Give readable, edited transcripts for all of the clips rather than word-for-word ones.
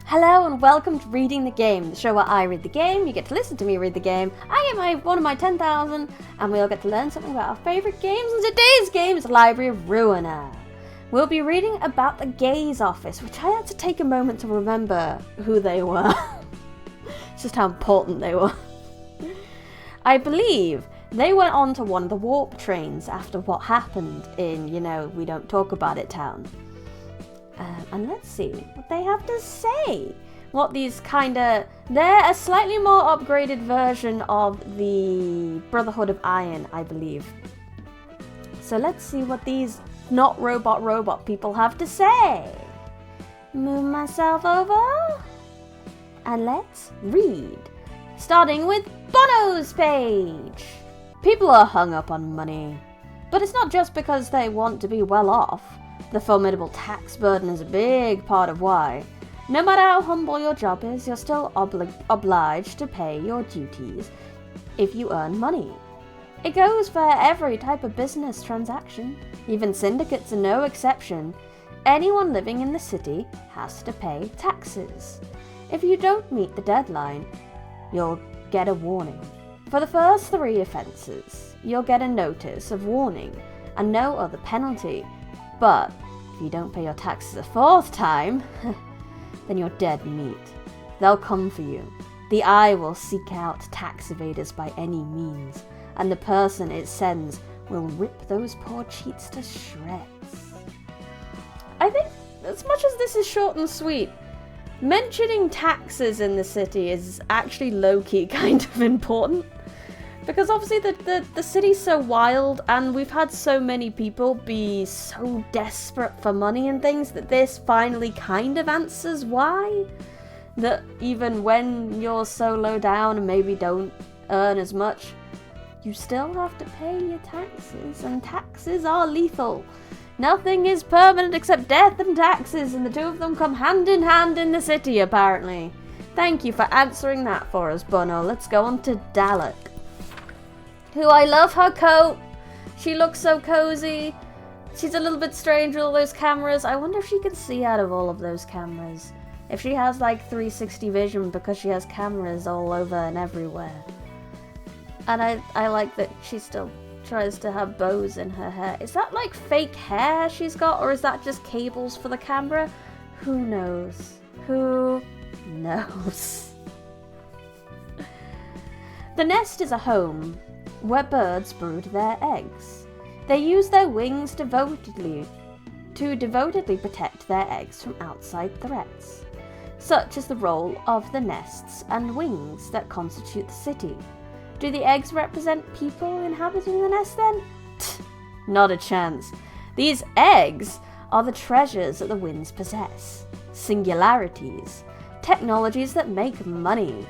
Hello and welcome to Reading the Game, the show where I read the game, you get to listen to me read the game, I get one of my 10,000, and we all get to learn something about our favourite games, and today's game is Library of Ruina. We'll be reading about the Gaze Office, which I had to take a moment to remember who they were. It's just how important they were. I believe they went on to one of the warp trains after what happened in, We Don't Talk About It town. And let's see what they have to say. They're a slightly more upgraded version of the Brotherhood of Iron, I believe. So let's see what these not robot people have to say. Move myself over. And let's read. Starting with Bono's page. People are hung up on money. But it's not just because they want to be well off. The formidable tax burden is a big part of why. No matter how humble your job is, you're still obliged to pay your duties if you earn money. It goes for every type of business transaction. Even syndicates are no exception. Anyone living in the city has to pay taxes. If you don't meet the deadline, you'll get a warning. For the first 3 offences, you'll get a notice of warning and no other penalty. But if you don't pay your taxes a 4th time, then you're dead meat. They'll come for you. The Eye will seek out tax evaders by any means, and the person it sends will rip those poor cheats to shreds. I think, as much as this is short and sweet, mentioning taxes in the city is actually low-key kind of important. Because obviously the city's so wild, and we've had so many people be so desperate for money and things that this finally kind of answers why. That even when you're so low down and maybe don't earn as much, you still have to pay your taxes, and taxes are lethal. Nothing is permanent except death and taxes, and the two of them come hand in hand in the city, apparently. Thank you for answering that for us, Bono. Let's go on to Dalek. Who I love her coat. She looks so cozy. She's a little bit strange with all those cameras. I wonder if she can see out of all of those cameras. If she has like 360 vision because she has cameras all over and everywhere. And I like that she still tries to have bows in her hair. Is that like fake hair she's got, or is that just cables for the camera? Who knows? Who knows? The nest is a home where birds brood their eggs. They use their wings devotedly protect their eggs from outside threats. Such is the role of the nests and wings that constitute the city. Do the eggs represent people inhabiting the nest then? Not a chance. These eggs are the treasures that the winds possess. Singularities. Technologies that make money.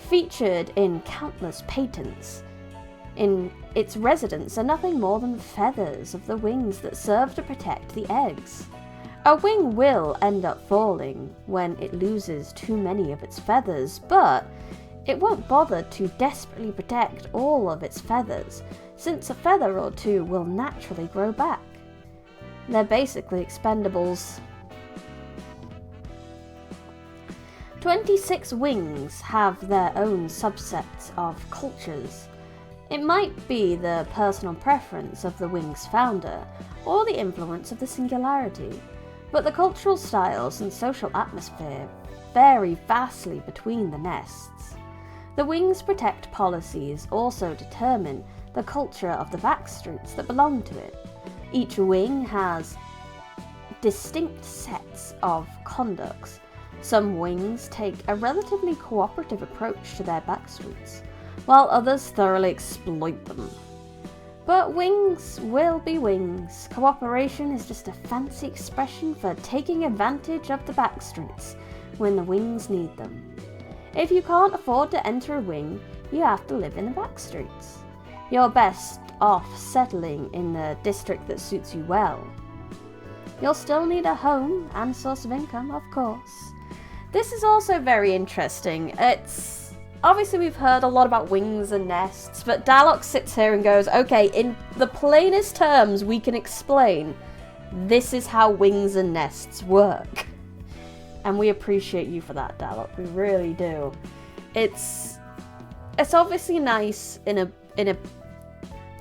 Featured in countless patents, in its residents are nothing more than the feathers of the wings that serve to protect the eggs. A wing will end up falling when it loses too many of its feathers, but it won't bother to desperately protect all of its feathers, since a feather or two will naturally grow back. They're basically expendables. 26 wings have their own subsets of cultures. It might be the personal preference of the wing's founder, or the influence of the singularity, but the cultural styles and social atmosphere vary vastly between the nests. The wings protect policies also determine the culture of the backstreets that belong to it. Each wing has distinct sets of conducts. Some wings take a relatively cooperative approach to their backstreets, while others thoroughly exploit them. But wings will be wings. Cooperation is just a fancy expression for taking advantage of the backstreets when the wings need them. If you can't afford to enter a wing, you have to live in the backstreets. You're best off settling in the district that suits you well. You'll still need a home and source of income, of course. This is also very interesting. It's obviously we've heard a lot about wings and nests, but Dalek sits here and goes, okay, in the plainest terms we can explain, this is how wings and nests work. And we appreciate you for that, Dalok. We really do. It's obviously nice in a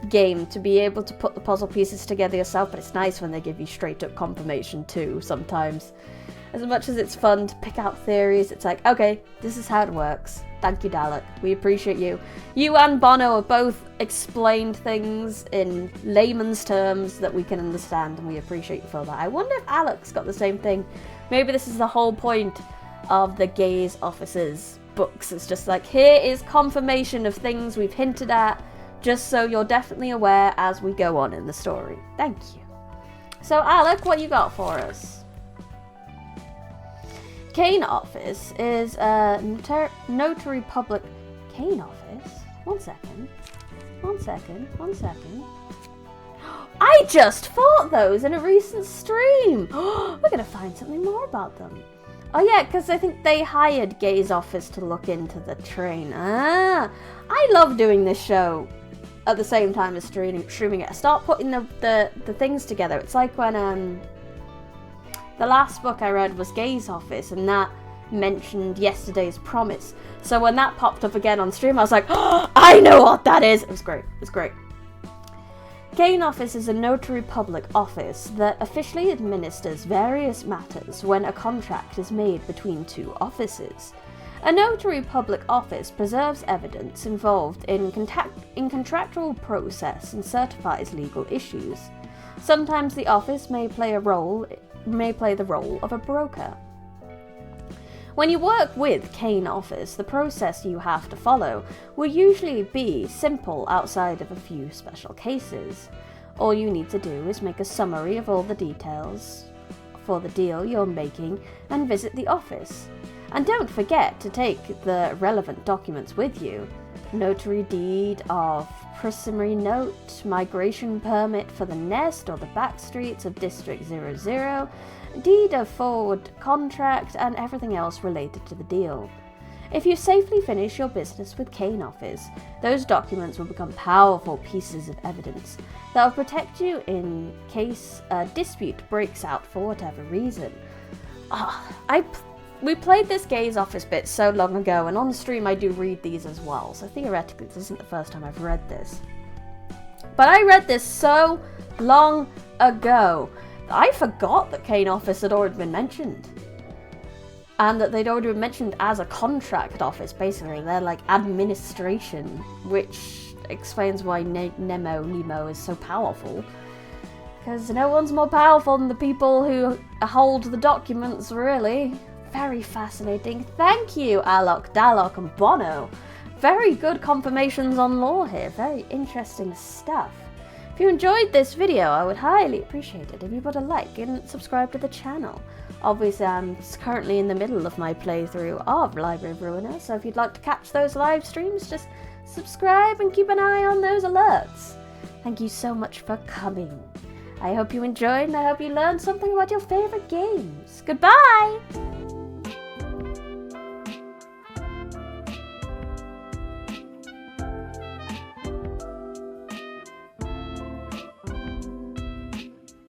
game to be able to put the puzzle pieces together yourself, but it's nice when they give you straight up confirmation too sometimes. As much as it's fun to pick out theories, it's like, okay, this is how it works. Thank you, Dalek. We appreciate you. You and Bono have both explained things in layman's terms that we can understand, and we appreciate you for that. I wonder if Alex got the same thing. Maybe this is the whole point of the Gaze Office's books. It's just like, here is confirmation of things we've hinted at, just so you're definitely aware as we go on in the story. Thank you. So, Alec, what you got for us? Cane Office is a notary public... Cane Office? One second. I just fought those in a recent stream! We're gonna find something more about them. Oh yeah, because I think they hired Gaze Office to look into the train. I love doing this show at the same time as streaming it. I start putting the things together. It's like when the last book I read was Gaze Office, and that mentioned Yesterday's Promise. So when that popped up again on stream, I was like, oh, I know what that is! It was great. Cane Office is a notary public office that officially administers various matters when a contract is made between two offices. A notary public office preserves evidence involved in contractual process and certifies legal issues. Sometimes the office may play the role of a broker. When you work with Cane Office, the process you have to follow will usually be simple outside of a few special cases. All you need to do is make a summary of all the details for the deal you're making and visit the office. And don't forget to take the relevant documents with you. Notary deed of primary note, migration permit for the nest or the back streets of District 00, deed of forward contract, and everything else related to the deal. If you safely finish your business with Cane Office, those documents will become powerful pieces of evidence that will protect you in case a dispute breaks out for whatever reason. We played this Gaze Office bit so long ago, and on stream I do read these as well, so theoretically this isn't the first time I've read this. But I read this so long ago that I forgot that Cane Office had already been mentioned. And that they'd already been mentioned as a contract office, basically. They're like administration, which explains why Nemo is so powerful. Because no one's more powerful than the people who hold the documents, really. Very fascinating. Thank you, Alok, Dalok, and Bono. Very good confirmations on lore here. Very interesting stuff. If you enjoyed this video, I would highly appreciate it if you put a like and subscribe to the channel. Obviously, I'm currently in the middle of my playthrough of Library of Ruina, so if you'd like to catch those live streams, just subscribe and keep an eye on those alerts. Thank you so much for coming. I hope you enjoyed, and I hope you learned something about your favourite games. Goodbye!